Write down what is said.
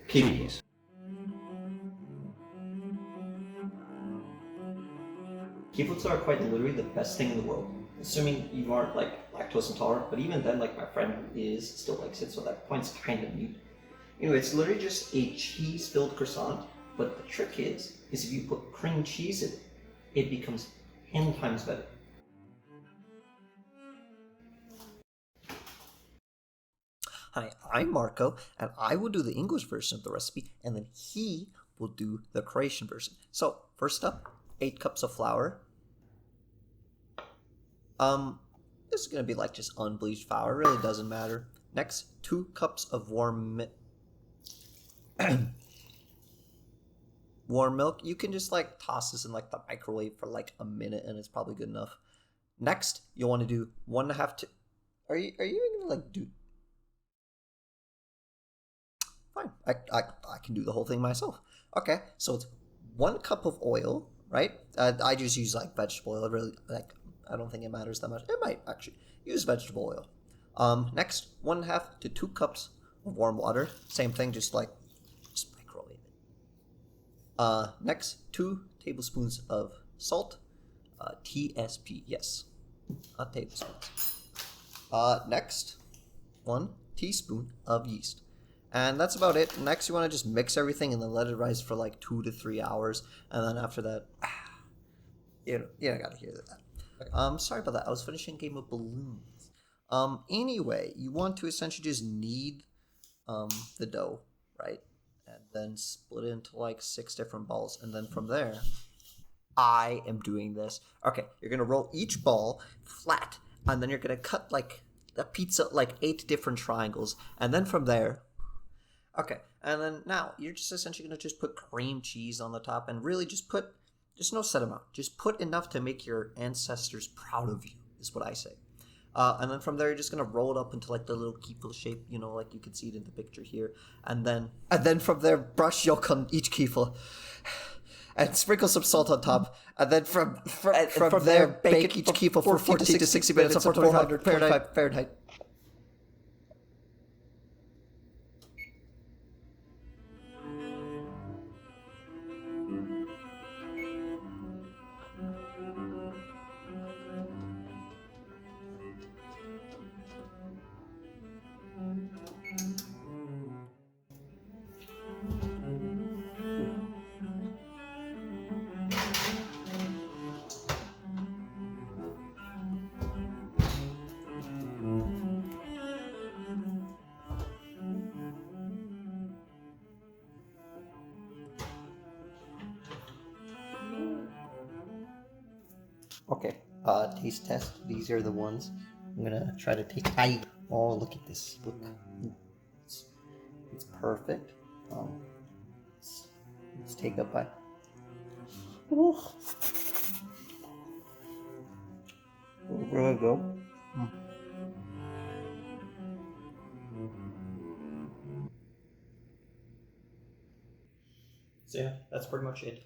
kiflas. Kiflas are quite literally the best thing in the world. Assuming you aren't like lactose intolerant, but even then, like my friend who is still likes it, so that point's kind of neat. Anyway, it's literally just a cheese-filled croissant, but the trick is if you put cream cheese in it, it becomes 10 times better. Hi, I'm Marco, and I will do the English version of the recipe, and then he will do the Croatian version. So, first up, 8 cups of flour. This is gonna be like just unbleached flour, it really doesn't matter. Next, 2 cups of warm milk. You can just like toss this in like the microwave for like a minute, and it's probably good enough. Next, you'll want to do 1.5 to. Are you even gonna like do? Fine, I can do the whole thing myself. Okay, so it's 1 cup of oil, right? I just use like vegetable oil. Really, like I don't think it matters that much. It might actually use vegetable oil. Next, 1.5 to 2 cups of warm water. Same thing, just microwave it. Next, 2 tablespoons of salt. TSP, yes, not tablespoons. Next, 1 teaspoon of yeast. And that's about it. Next, you want to just mix everything and then let it rise for like 2 to 3 hours. And then after that, you gotta hear that. Sorry about that. I was finishing a game of balloons. Anyway, you want to essentially just knead the dough, right? And then split it into like 6 different balls. And then from there, I am doing this. Okay, you're gonna roll each ball flat, and then you're gonna cut like a pizza, like 8 different triangles. And then from there, okay, and then now you're just essentially gonna just put cream cheese on the top, and really just no set amount. Just put enough to make your ancestors proud of you, is what I say. And then from there, you're just gonna roll it up into like the little kifla shape, like you can see it in the picture here. And then from there, brush yolk on each kifla, and sprinkle some salt on top. And then from there, bake each kifla for 40 to 60 minutes at 400 Fahrenheit. Okay, taste test. These are the ones. I'm gonna try to take. Oh, look at this. Look, it's perfect. Let's take a bite. Oh. There we go. So yeah, that's pretty much it.